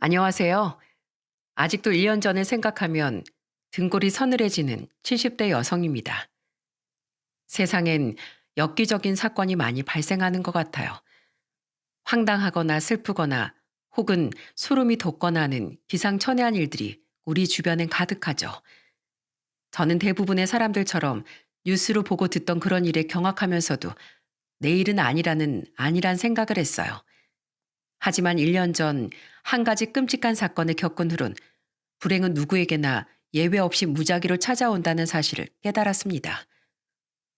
안녕하세요. 아직도 1년 전을 생각하면 등골이 서늘해지는 70대 여성입니다. 세상엔 엽기적인 사건이 많이 발생하는 것 같아요. 황당하거나 슬프거나 혹은 소름이 돋거나 하는 기상천외한 일들이 우리 주변엔 가득하죠. 저는 대부분의 사람들처럼 뉴스로 보고 듣던 그런 일에 경악하면서도 내일은 아니란 생각을 했어요. 하지만 1년 전 한 가지 끔찍한 사건을 겪은 후론 불행은 누구에게나 예외 없이 무작위로 찾아온다는 사실을 깨달았습니다.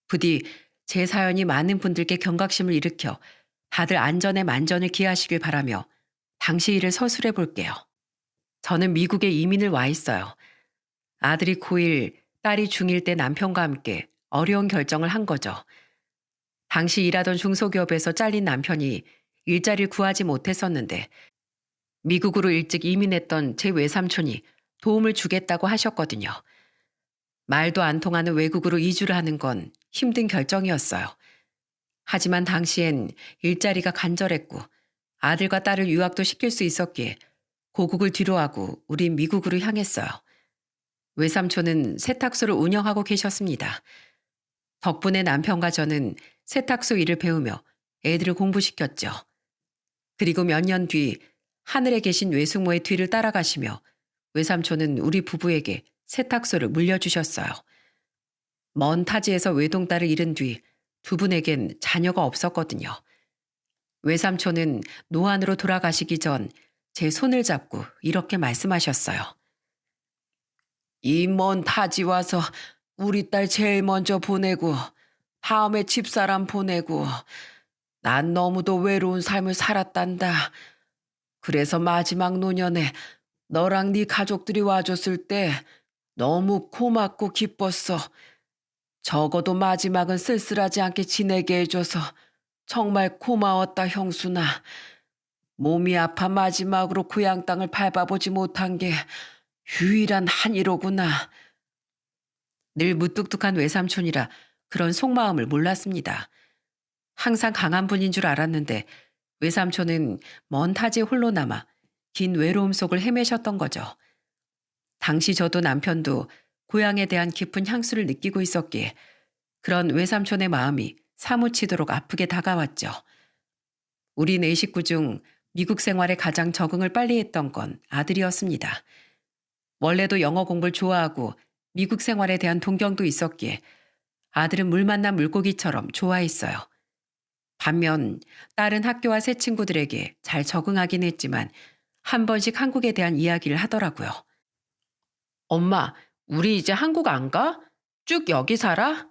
부디 제 사연이 많은 분들께 경각심을 일으켜 다들 안전에 만전을 기하시길 바라며 당시 일을 서술해 볼게요. 저는 미국에 이민을 와 있어요. 아들이 고1, 딸이 중1 때 남편과 함께 어려운 결정을 한 거죠. 당시 일하던 중소기업에서 잘린 남편이 일자리를 구하지 못했었는데 미국으로 일찍 이민했던 제 외삼촌이 도움을 주겠다고 하셨거든요. 말도 안 통하는 외국으로 이주를 하는 건 힘든 결정이었어요. 하지만 당시엔 일자리가 간절했고 아들과 딸을 유학도 시킬 수 있었기에 고국을 뒤로하고 우린 미국으로 향했어요. 외삼촌은 세탁소를 운영하고 계셨습니다. 덕분에 남편과 저는 세탁소 일을 배우며 애들을 공부시켰죠. 그리고 몇 년 뒤 하늘에 계신 외숙모의 뒤를 따라가시며 외삼촌은 우리 부부에게 세탁소를 물려주셨어요. 먼 타지에서 외동딸을 잃은 뒤 두 분에겐 자녀가 없었거든요. 외삼촌은 노안으로 돌아가시기 전 제 손을 잡고 이렇게 말씀하셨어요. 이 먼 타지 와서 우리 딸 제일 먼저 보내고 다음에 집사람 보내고 난 너무도 외로운 삶을 살았단다. 그래서 마지막 노년에 너랑 네 가족들이 와줬을 때 너무 고맙고 기뻤어. 적어도 마지막은 쓸쓸하지 않게 지내게 해줘서 정말 고마웠다, 형수나. 몸이 아파 마지막으로 고향 땅을 밟아보지 못한 게 유일한 한이로구나. 늘 무뚝뚝한 외삼촌이라 그런 속마음을 몰랐습니다. 항상 강한 분인 줄 알았는데 외삼촌은 먼 타지에 홀로 남아 긴 외로움 속을 헤매셨던 거죠. 당시 저도 남편도 고향에 대한 깊은 향수를 느끼고 있었기에 그런 외삼촌의 마음이 사무치도록 아프게 다가왔죠. 우리 네 식구 중 미국 생활에 가장 적응을 빨리 했던 건 아들이었습니다. 원래도 영어 공부를 좋아하고 미국 생활에 대한 동경도 있었기에 아들은 물 만난 물고기처럼 좋아했어요. 반면 딸은 학교와 새 친구들에게 잘 적응하긴 했지만 한 번씩 한국에 대한 이야기를 하더라고요. 엄마, 우리 이제 한국 안 가? 쭉 여기 살아?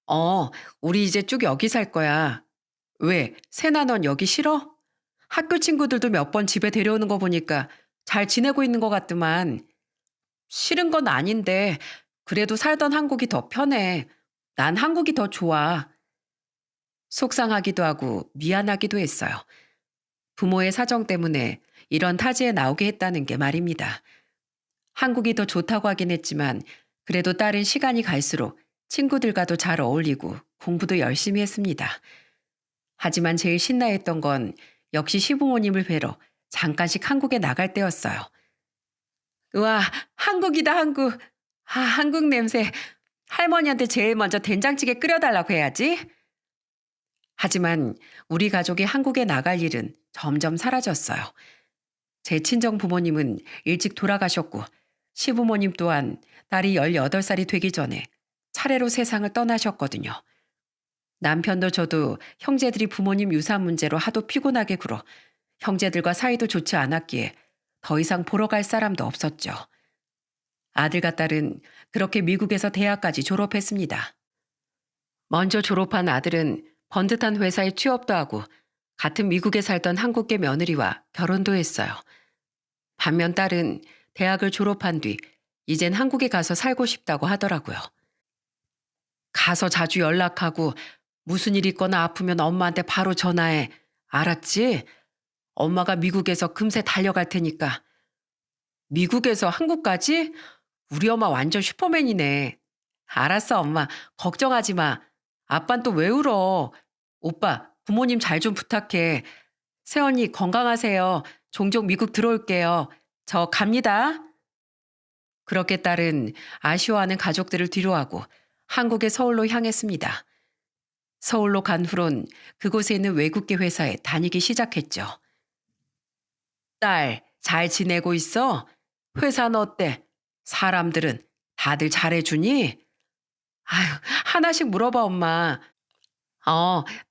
어, 우리 이제 쭉 여기 살 거야. 왜? 세나 넌 여기 싫어? 학교 친구들도 몇 번 집에 데려오는 거 보니까 잘 지내고 있는 것 같더만. 싫은 건 아닌데 그래도 살던 한국이 더 편해. 난 한국이 더 좋아. 속상하기도 하고 미안하기도 했어요. 부모의 사정 때문에 이런 타지에 나오게 했다는 게 말입니다. 한국이 더 좋다고 하긴 했지만 그래도 딸은 시간이 갈수록 친구들과도 잘 어울리고 공부도 열심히 했습니다. 하지만 제일 신나했던 건 역시 시부모님을 뵈러 잠깐씩 한국에 나갈 때였어요. 우와, 한국이다, 한국. 아, 한국 냄새. 할머니한테 제일 먼저 된장찌개 끓여달라고 해야지. 하지만 우리 가족이 한국에 나갈 일은 점점 사라졌어요. 제 친정 부모님은 일찍 돌아가셨고 시부모님 또한 딸이 18살이 되기 전에 차례로 세상을 떠나셨거든요. 남편도 저도 형제들이 부모님 유산 문제로 하도 피곤하게 굴어 형제들과 사이도 좋지 않았기에 더 이상 보러 갈 사람도 없었죠. 아들과 딸은 그렇게 미국에서 대학까지 졸업했습니다. 먼저 졸업한 아들은 번듯한 회사에 취업도 하고 같은 미국에 살던 한국계 며느리와 결혼도 했어요. 반면 딸은 대학을 졸업한 뒤 이젠 한국에 가서 살고 싶다고 하더라고요. 가서 자주 연락하고 무슨 일 있거나 아프면 엄마한테 바로 전화해. 알았지? 엄마가 미국에서 금세 달려갈 테니까. 미국에서 한국까지? 우리 엄마 완전 슈퍼맨이네. 알았어, 엄마. 걱정하지 마. 아빤 또 왜 울어? 오빠, 부모님 잘 좀 부탁해. 새언니 건강하세요. 종종 미국 들어올게요. 저 갑니다. 그렇게 딸은 아쉬워하는 가족들을 뒤로하고 한국의 서울로 향했습니다. 서울로 간 후론 그곳에 있는 외국계 회사에 다니기 시작했죠. 딸, 잘 지내고 있어? 회사는 어때? 사람들은 다들 잘해주니? 아유, 하나씩 물어봐, 엄마.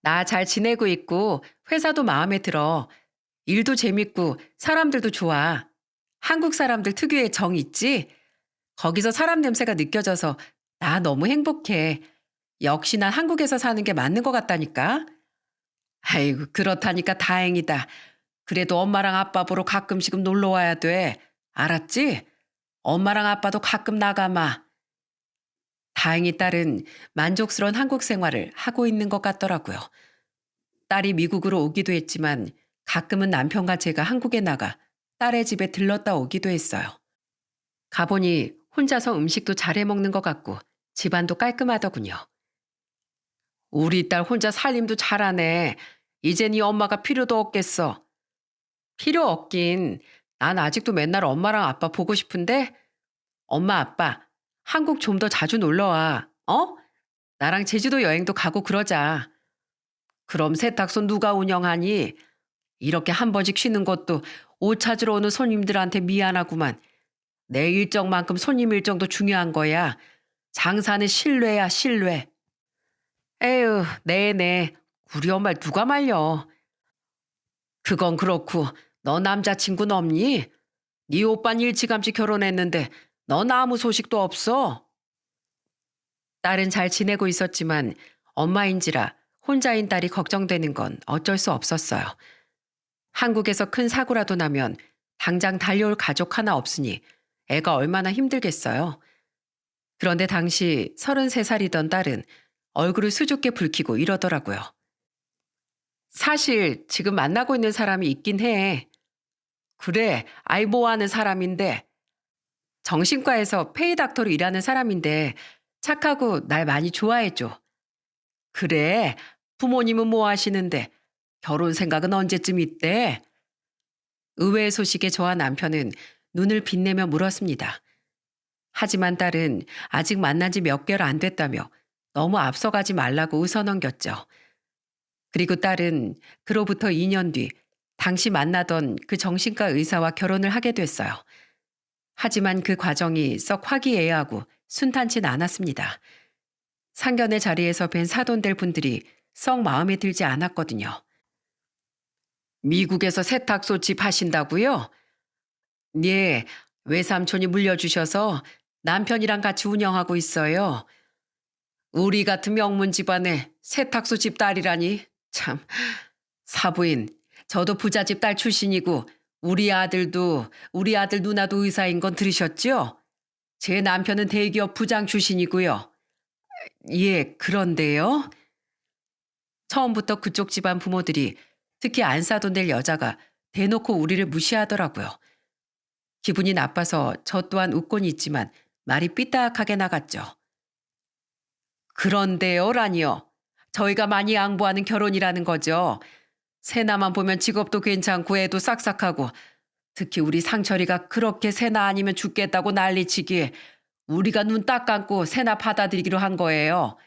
나 잘 지내고 있고, 회사도 마음에 들어. 일도 재밌고, 사람들도 좋아. 한국 사람들 특유의 정 있지? 거기서 사람 냄새가 느껴져서 나 너무 행복해. 역시 난 한국에서 사는 게 맞는 것 같다니까? 아이고, 그렇다니까 다행이다. 그래도 엄마랑 아빠 보러 가끔씩은 놀러 와야 돼. 알았지? 엄마랑 아빠도 가끔 나가마. 다행히 딸은 만족스러운 한국 생활을 하고 있는 것 같더라고요. 딸이 미국으로 오기도 했지만 가끔은 남편과 제가 한국에 나가 딸의 집에 들렀다 오기도 했어요. 가보니 혼자서 음식도 잘해 먹는 것 같고 집안도 깔끔하더군요. 우리 딸 혼자 살림도 잘하네. 이제 네 엄마가 필요도 없겠어. 필요 없긴. 난 아직도 맨날 엄마랑 아빠 보고 싶은데 엄마 아빠 한국 좀 더 자주 놀러 와. 어? 나랑 제주도 여행도 가고 그러자. 그럼 세탁소 누가 운영하니? 이렇게 한 번씩 쉬는 것도 옷 찾으러 오는 손님들한테 미안하구만. 내 일정만큼 손님 일정도 중요한 거야. 장사는 신뢰야, 신뢰. 에휴, 네네. 우리 엄마를 누가 말려. 그건 그렇고 너 남자친구는 없니? 네 오빤 일찌감치 결혼했는데 넌 아무 소식도 없어. 딸은 잘 지내고 있었지만 엄마인지라 혼자인 딸이 걱정되는 건 어쩔 수 없었어요. 한국에서 큰 사고라도 나면 당장 달려올 가족 하나 없으니 애가 얼마나 힘들겠어요. 그런데 당시 33살이던 딸은 얼굴을 수줍게 붉히고 이러더라고요. 사실 지금 만나고 있는 사람이 있긴 해. 그래, 아이 뭐 하는 사람인데. 정신과에서 페이닥터로 일하는 사람인데 착하고 날 많이 좋아해줘. 그래, 부모님은 뭐 하시는데 결혼 생각은 언제쯤 있대? 의외의 소식에 저와 남편은 눈을 빛내며 물었습니다. 하지만 딸은 아직 만난 지 몇 개월 안 됐다며 너무 앞서가지 말라고 웃어넘겼죠. 그리고 딸은 그로부터 2년 뒤 당시 만나던 그 정신과 의사와 결혼을 하게 됐어요. 하지만 그 과정이 썩 화기애애하고 순탄치 않았습니다. 상견례 자리에서 뵌 사돈될 분들이 썩 마음에 들지 않았거든요. 미국에서 세탁소 집 하신다고요? 예, 외삼촌이 물려주셔서 남편이랑 같이 운영하고 있어요. 우리 같은 명문 집안에 세탁소 집 딸이라니 참. 사부인, 저도 부잣집 딸 출신이고 우리 아들 누나도 의사인 건 들으셨죠? 제 남편은 대기업 부장 출신이고요. 예, 그런데요. 처음부터 그쪽 집안 부모들이 특히 안사돈 될 여자가 대놓고 우리를 무시하더라고요. 기분이 나빠서 저 또한 웃곤 있지만 말이 삐딱하게 나갔죠. 그런데요라니요. 저희가 많이 양보하는 결혼이라는 거죠. 세나만 보면 직업도 괜찮고 애도 싹싹하고 특히 우리 상철이가 그렇게 세나 아니면 죽겠다고 난리치기에 우리가 눈 딱 감고 세나 받아들이기로 한 거예요.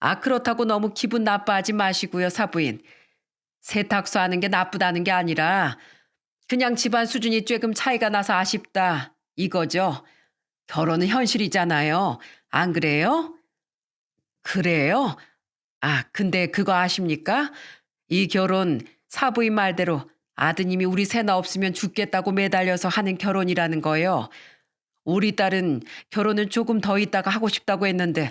아 그렇다고 너무 기분 나빠하지 마시고요 사부인. 세탁소 하는 게 나쁘다는 게 아니라 그냥 집안 수준이 조금 차이가 나서 아쉽다 이거죠. 결혼은 현실이잖아요. 안 그래요? 그래요? 아 근데 그거 아십니까? 이 결혼 사부인 말대로 아드님이 우리 세나 없으면 죽겠다고 매달려서 하는 결혼이라는 거예요. 우리 딸은 결혼은 조금 더 있다가 하고 싶다고 했는데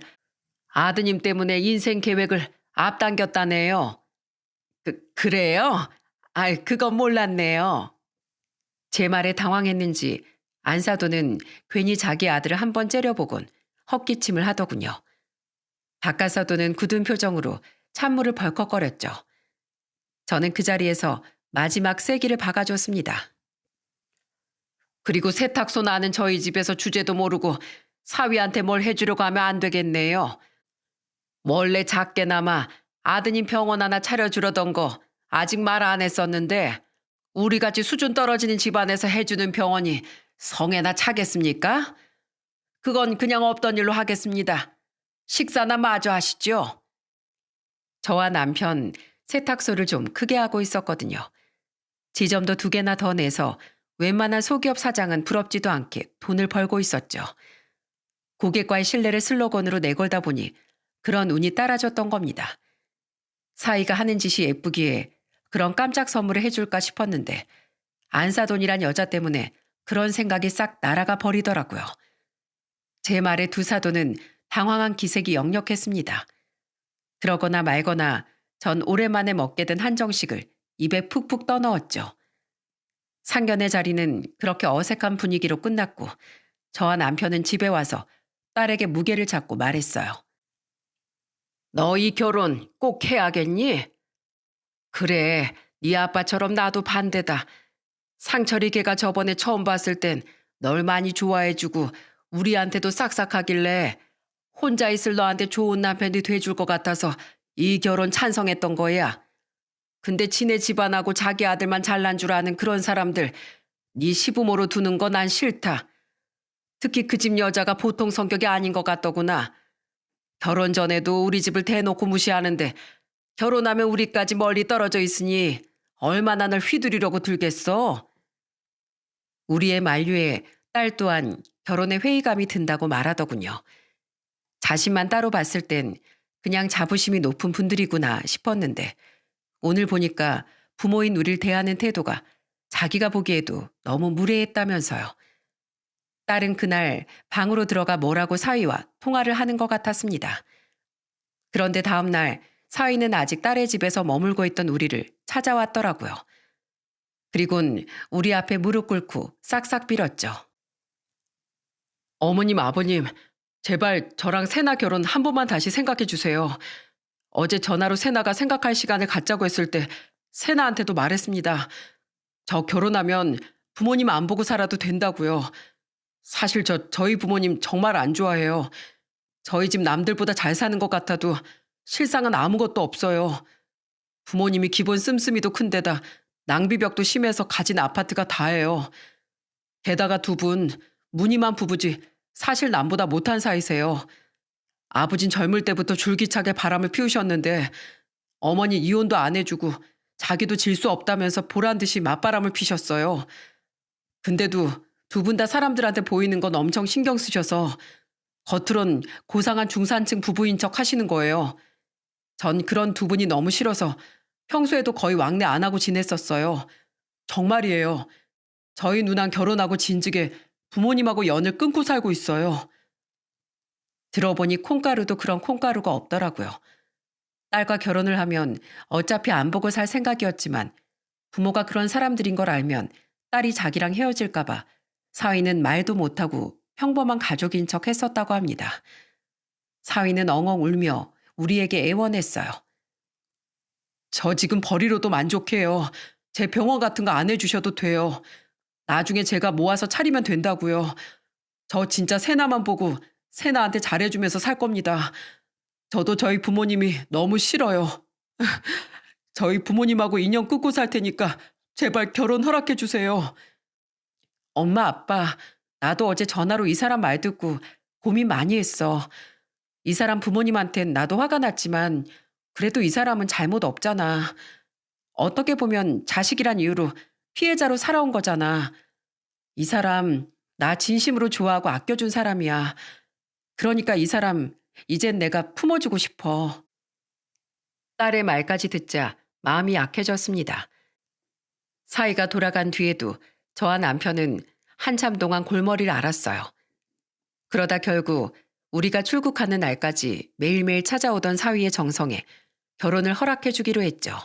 아드님 때문에 인생 계획을 앞당겼다네요. 그래요? 아이, 그건 몰랐네요. 제 말에 당황했는지 안사도는 괜히 자기 아들을 한번 째려보곤 헛기침을 하더군요. 박가사도는 굳은 표정으로 찬물을 벌컥거렸죠. 저는 그 자리에서 마지막 쐐기를 박아줬습니다. 그리고 세탁소 나는 저희 집에서 주제도 모르고 사위한테 뭘 해주려고 하면 안 되겠네요. 원래 작게나마 아드님 병원 하나 차려주려던 거 아직 말 안 했었는데 우리같이 수준 떨어지는 집안에서 해주는 병원이 성에나 차겠습니까? 그건 그냥 없던 일로 하겠습니다. 식사나 마저 하시죠. 저와 남편 세탁소를 좀 크게 하고 있었거든요. 지점도 2개나 더 내서 웬만한 소기업 사장은 부럽지도 않게 돈을 벌고 있었죠. 고객과의 신뢰를 슬로건으로 내걸다 보니 그런 운이 따라줬던 겁니다. 사위가 하는 짓이 예쁘기에 그런 깜짝 선물을 해줄까 싶었는데 안사돈이란 여자 때문에 그런 생각이 싹 날아가 버리더라고요. 제 말에 두 사돈은 당황한 기색이 역력했습니다. 그러거나 말거나 전 오랜만에 먹게 된 한정식을 입에 푹푹 떠넣었죠. 상견례 자리는 그렇게 어색한 분위기로 끝났고 저와 남편은 집에 와서 딸에게 무게를 잡고 말했어요. 너 이 결혼 꼭 해야겠니? 그래, 네 아빠처럼 나도 반대다. 상철이 걔가 저번에 처음 봤을 땐 널 많이 좋아해주고 우리한테도 싹싹하길래 혼자 있을 너한테 좋은 남편이 돼줄 것 같아서 이 결혼 찬성했던 거야. 근데 지네 집안하고 자기 아들만 잘난 줄 아는 그런 사람들 네 시부모로 두는 거 난 싫다. 특히 그 집 여자가 보통 성격이 아닌 것 같더구나. 결혼 전에도 우리 집을 대놓고 무시하는데 결혼하면 우리까지 멀리 떨어져 있으니 얼마나 널 휘두르려고 들겠어. 우리의 만류에 딸 또한 결혼에 회의감이 든다고 말하더군요. 자신만 따로 봤을 땐 그냥 자부심이 높은 분들이구나 싶었는데 오늘 보니까 부모인 우리를 대하는 태도가 자기가 보기에도 너무 무례했다면서요. 딸은 그날 방으로 들어가 뭐라고 사위와 통화를 하는 것 같았습니다. 그런데 다음 날 사위는 아직 딸의 집에서 머물고 있던 우리를 찾아왔더라고요. 그리곤 우리 앞에 무릎 꿇고 싹싹 빌었죠. 어머님, 아버님, 제발 저랑 세나 결혼 한 번만 다시 생각해 주세요. 어제 전화로 세나가 생각할 시간을 갖자고 했을 때 세나한테도 말했습니다. 저 결혼하면 부모님 안 보고 살아도 된다고요. 사실 저희 부모님 정말 안 좋아해요. 저희 집 남들보다 잘 사는 것 같아도 실상은 아무것도 없어요. 부모님이 기본 씀씀이도 큰데다 낭비벽도 심해서 가진 아파트가 다예요. 게다가 두 분 무늬만 부부지 사실 남보다 못한 사이세요. 아버진 젊을 때부터 줄기차게 바람을 피우셨는데 어머니 이혼도 안 해주고 자기도 질 수 없다면서 보란듯이 맞바람을 피셨어요. 근데도 두 분 다 사람들한테 보이는 건 엄청 신경 쓰셔서 겉으론 고상한 중산층 부부인 척 하시는 거예요. 전 그런 두 분이 너무 싫어서 평소에도 거의 왕래 안 하고 지냈었어요. 정말이에요. 저희 누난 결혼하고 진즉에 부모님하고 연을 끊고 살고 있어요. 들어보니 콩가루도 그런 콩가루가 없더라고요. 딸과 결혼을 하면 어차피 안 보고 살 생각이었지만 부모가 그런 사람들인 걸 알면 딸이 자기랑 헤어질까 봐 사위는 말도 못하고 평범한 가족인 척 했었다고 합니다. 사위는 엉엉 울며 우리에게 애원했어요. 저 지금 벌이로도 만족해요. 제 병원 같은 거 안 해주셔도 돼요. 나중에 제가 모아서 차리면 된다고요. 저 진짜 세나만 보고 세나한테 잘해주면서 살 겁니다. 저도 저희 부모님이 너무 싫어요. 저희 부모님하고 인연 끊고 살 테니까 제발 결혼 허락해 주세요. 엄마, 아빠, 나도 어제 전화로 이 사람 말 듣고 고민 많이 했어. 이 사람 부모님한텐 나도 화가 났지만 그래도 이 사람은 잘못 없잖아. 어떻게 보면 자식이란 이유로 피해자로 살아온 거잖아. 이 사람 나 진심으로 좋아하고 아껴준 사람이야. 그러니까 이 사람 이젠 내가 품어주고 싶어. 딸의 말까지 듣자 마음이 약해졌습니다. 사이가 돌아간 뒤에도 저와 남편은 한참 동안 골머리를 앓았어요. 그러다 결국 우리가 출국하는 날까지 매일매일 찾아오던 사위의 정성에 결혼을 허락해 주기로 했죠.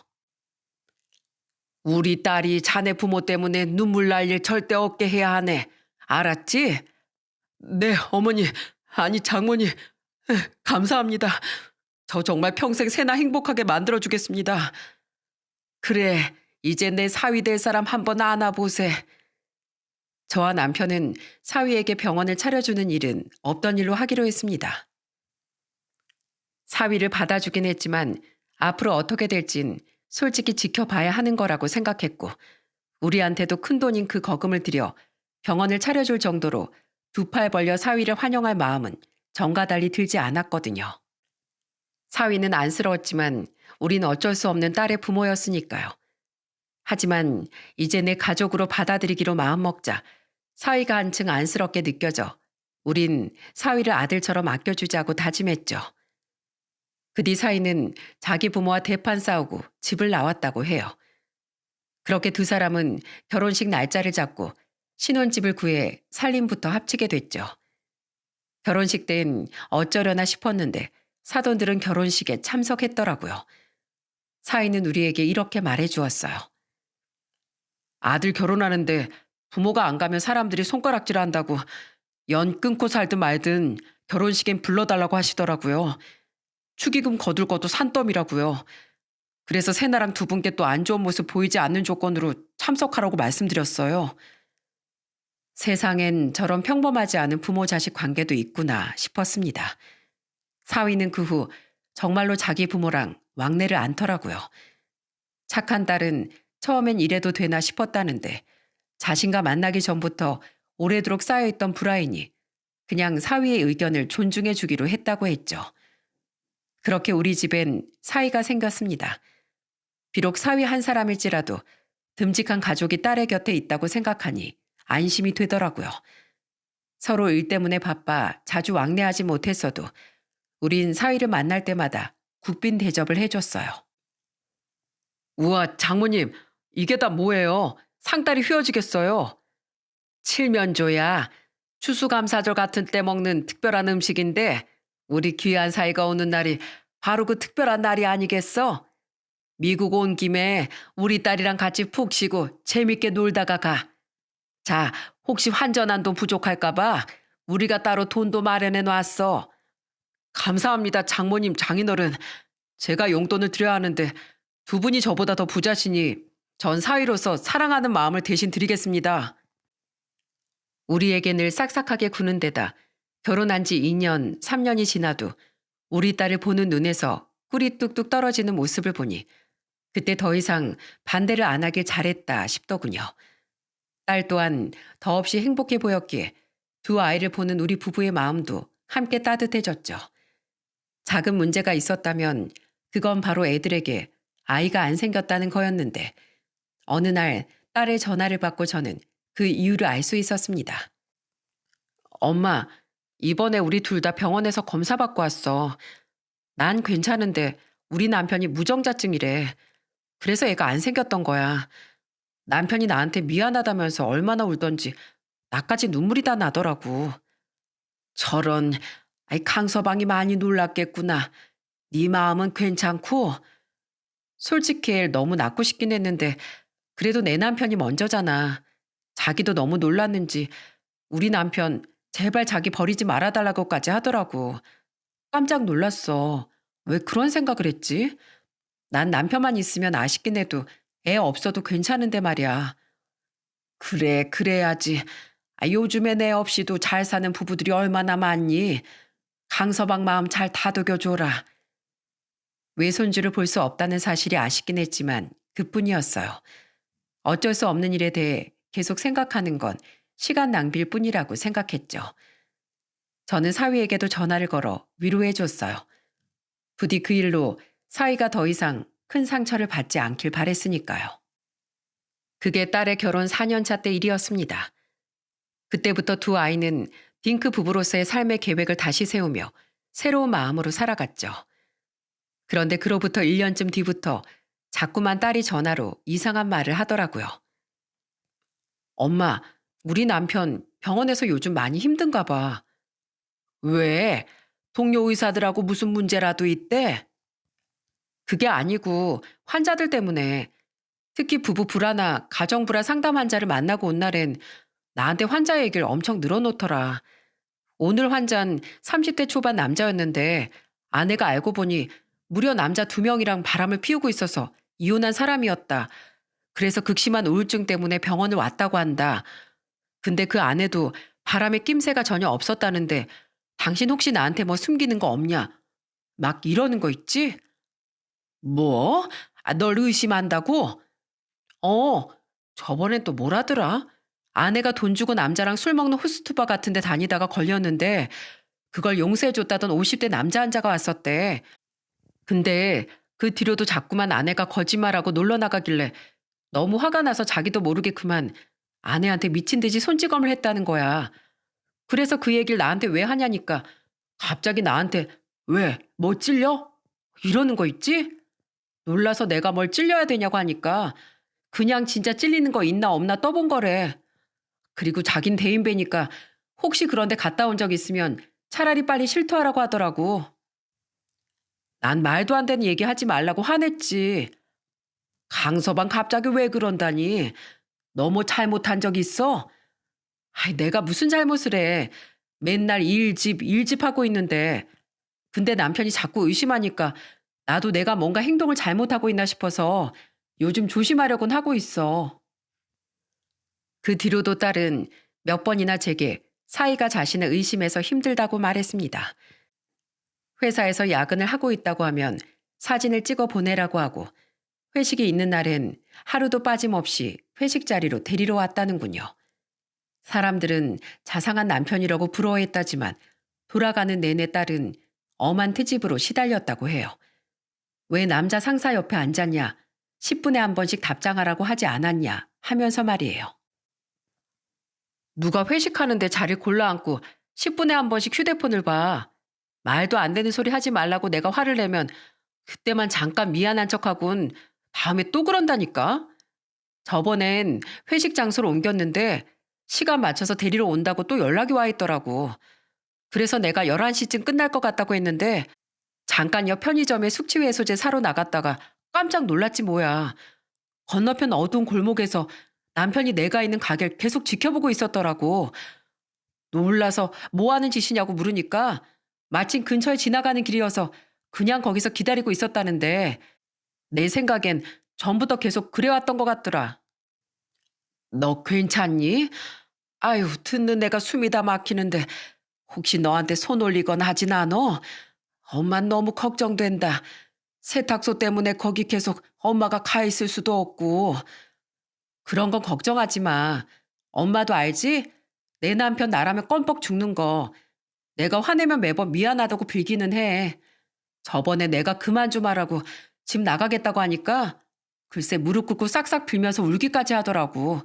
우리 딸이 자네 부모 때문에 눈물 날 일 절대 없게 해야 하네. 알았지? 네, 어머니. 아니, 장모님. 감사합니다. 저 정말 평생 새나 행복하게 만들어주겠습니다. 그래, 이제 내 사위 될 사람 한번 안아보세. 저와 남편은 사위에게 병원을 차려주는 일은 없던 일로 하기로 했습니다. 사위를 받아주긴 했지만 앞으로 어떻게 될진 솔직히 지켜봐야 하는 거라고 생각했고 우리한테도 큰돈인 그 거금을 들여 병원을 차려줄 정도로 두 팔 벌려 사위를 환영할 마음은 전과 달리 들지 않았거든요. 사위는 안쓰러웠지만 우린 어쩔 수 없는 딸의 부모였으니까요. 하지만 이제 내 가족으로 받아들이기로 마음먹자 사위가 한층 안쓰럽게 느껴져 우린 사위를 아들처럼 아껴주자고 다짐했죠. 그 뒤 사위는 자기 부모와 대판 싸우고 집을 나왔다고 해요. 그렇게 두 사람은 결혼식 날짜를 잡고 신혼집을 구해 살림부터 합치게 됐죠. 결혼식 땐 어쩌려나 싶었는데 사돈들은 결혼식에 참석했더라고요. 사위는 우리에게 이렇게 말해주었어요. 아들 결혼하는데 부모가 안 가면 사람들이 손가락질 한다고 연 끊고 살든 말든 결혼식엔 불러달라고 하시더라고요. 축의금 거둘 것도 산더미라고요. 그래서 새나랑 두 분께 또 안 좋은 모습 보이지 않는 조건으로 참석하라고 말씀드렸어요. 세상엔 저런 평범하지 않은 부모 자식 관계도 있구나 싶었습니다. 사위는 그 후 정말로 자기 부모랑 왕래를 않더라고요. 착한 딸은 처음엔 이래도 되나 싶었다는데 자신과 만나기 전부터 오래도록 쌓여있던 불화이니 그냥 사위의 의견을 존중해 주기로 했다고 했죠. 그렇게 우리 집엔 사위가 생겼습니다. 비록 사위 한 사람일지라도 듬직한 가족이 딸의 곁에 있다고 생각하니 안심이 되더라고요. 서로 일 때문에 바빠 자주 왕래하지 못했어도 우린 사위를 만날 때마다 국빈 대접을 해줬어요. 우와, 장모님, 이게 다 뭐예요? 상다리 휘어지겠어요. 칠면조야. 추수감사절 같은 때 먹는 특별한 음식인데 우리 귀한 사이가 오는 날이 바로 그 특별한 날이 아니겠어? 미국 온 김에 우리 딸이랑 같이 푹 쉬고 재밌게 놀다가 가. 자, 혹시 환전한 돈 부족할까 봐 우리가 따로 돈도 마련해 놨어. 감사합니다, 장모님, 장인어른. 제가 용돈을 드려야 하는데 두 분이 저보다 더 부자시니 전 사위로서 사랑하는 마음을 대신 드리겠습니다. 우리에게 늘 싹싹하게 구는 데다 결혼한 지 2년, 3년이 지나도 우리 딸을 보는 눈에서 꿀이 뚝뚝 떨어지는 모습을 보니 그때 더 이상 반대를 안 하길 잘했다 싶더군요. 딸 또한 더없이 행복해 보였기에 두 아이를 보는 우리 부부의 마음도 함께 따뜻해졌죠. 작은 문제가 있었다면 그건 바로 애들에게 아이가 안 생겼다는 거였는데 어느 날 딸의 전화를 받고 저는 그 이유를 알 수 있었습니다. 엄마, 이번에 우리 둘 다 병원에서 검사 받고 왔어. 난 괜찮은데 우리 남편이 무정자증이래. 그래서 애가 안 생겼던 거야. 남편이 나한테 미안하다면서 얼마나 울던지 나까지 눈물이 다 나더라고. 저런, 아이 강서방이 많이 놀랐겠구나. 네 마음은 괜찮고? 솔직히 애 너무 낳고 싶긴 했는데 그래도 내 남편이 먼저잖아. 자기도 너무 놀랐는지 우리 남편 제발 자기 버리지 말아달라고까지 하더라고. 깜짝 놀랐어. 왜 그런 생각을 했지? 난 남편만 있으면 아쉽긴 해도 애 없어도 괜찮은데 말이야. 그래, 그래야지. 요즘엔 애 없이도 잘 사는 부부들이 얼마나 많니? 강서방 마음 잘 다독여줘라. 외손주를 볼 수 없다는 사실이 아쉽긴 했지만 그뿐이었어요. 어쩔 수 없는 일에 대해 계속 생각하는 건 시간 낭비일 뿐이라고 생각했죠. 저는 사위에게도 전화를 걸어 위로해 줬어요. 부디 그 일로 사위가 더 이상 큰 상처를 받지 않길 바랬으니까요. 그게 딸의 결혼 4년차 때 일이었습니다. 그때부터 두 아이는 딩크 부부로서의 삶의 계획을 다시 세우며 새로운 마음으로 살아갔죠. 그런데 그로부터 1년쯤 뒤부터 자꾸만 딸이 전화로 이상한 말을 하더라고요. 엄마, 우리 남편 병원에서 요즘 많이 힘든가 봐. 왜? 동료 의사들하고 무슨 문제라도 있대? 그게 아니고 환자들 때문에 특히 부부 불화나 가정 불화 상담 환자를 만나고 온 날엔 나한테 환자 얘기를 엄청 늘어놓더라. 오늘 환자는 30대 초반 남자였는데 아내가 알고 보니 무려 남자 2명이랑 바람을 피우고 있어서 이혼한 사람이었다. 그래서 극심한 우울증 때문에 병원을 왔다고 한다. 근데 그 아내도 바람에 낌새가 전혀 없었다는데 당신 혹시 나한테 뭐 숨기는 거 없냐? 막 이러는 거 있지? 뭐? 널 의심한다고? 어, 저번엔 또 뭐라더라? 아내가 돈 주고 남자랑 술 먹는 호스트바 같은 데 다니다가 걸렸는데 그걸 용서해줬다던 50대 남자 환자가 왔었대. 근데 그 뒤로도 자꾸만 아내가 거짓말하고 놀러 나가길래 너무 화가 나서 자기도 모르게 그만 아내한테 미친 듯이 손찌검을 했다는 거야. 그래서 그 얘기를 나한테 왜 하냐니까 갑자기 나한테 왜? 뭐 찔려? 이러는 거 있지? 놀라서 내가 뭘 찔려야 되냐고 하니까 그냥 진짜 찔리는 거 있나 없나 떠본 거래. 그리고 자긴 대인배니까 혹시 그런데 갔다 온 적 있으면 차라리 빨리 실토하라고 하더라고. 난 말도 안 되는 얘기 하지 말라고 화냈지. 강서방 갑자기 왜 그런다니? 너 뭐 잘못한 적 있어? 아이, 내가 무슨 잘못을 해. 맨날 일집 하고 있는데. 근데 남편이 자꾸 의심하니까 나도 내가 뭔가 행동을 잘못하고 있나 싶어서 요즘 조심하려곤 하고 있어. 그 뒤로도 딸은 몇 번이나 제게 사이가 자신을 의심해서 힘들다고 말했습니다. 회사에서 야근을 하고 있다고 하면 사진을 찍어 보내라고 하고 회식이 있는 날엔 하루도 빠짐없이 회식 자리로 데리러 왔다는군요. 사람들은 자상한 남편이라고 부러워했다지만 돌아가는 내내 딸은 엄한 트집으로 시달렸다고 해요. 왜 남자 상사 옆에 앉았냐? 10분에 한 번씩 답장하라고 하지 않았냐? 하면서 말이에요. 누가 회식하는데 자리 골라 앉고 10분에 한 번씩 휴대폰을 봐. 말도 안 되는 소리 하지 말라고 내가 화를 내면 그때만 잠깐 미안한 척하곤 다음에 또 그런다니까. 저번엔 회식 장소를 옮겼는데 시간 맞춰서 데리러 온다고 또 연락이 와 있더라고. 그래서 내가 11시쯤 끝날 것 같다고 했는데 잠깐요 편의점에 숙취해소제 사러 나갔다가 깜짝 놀랐지 뭐야. 건너편 어두운 골목에서 남편이 내가 있는 가게를 계속 지켜보고 있었더라고. 놀라서 뭐 하는 짓이냐고 물으니까 마침 근처에 지나가는 길이어서 그냥 거기서 기다리고 있었다는데 내 생각엔 전부터 계속 그래왔던 것 같더라. 너 괜찮니? 아유, 듣는 내가 숨이 다 막히는데 혹시 너한테 손 올리거나 하진 않어? 엄만 너무 걱정된다. 세탁소 때문에 거기 계속 엄마가 가 있을 수도 없고. 그런 건 걱정하지 마. 엄마도 알지? 내 남편 나라면 껌뻑 죽는 거. 내가 화내면 매번 미안하다고 빌기는 해. 저번에 내가 그만 좀 하라고 집 나가겠다고 하니까 글쎄 무릎 꿇고 싹싹 빌면서 울기까지 하더라고.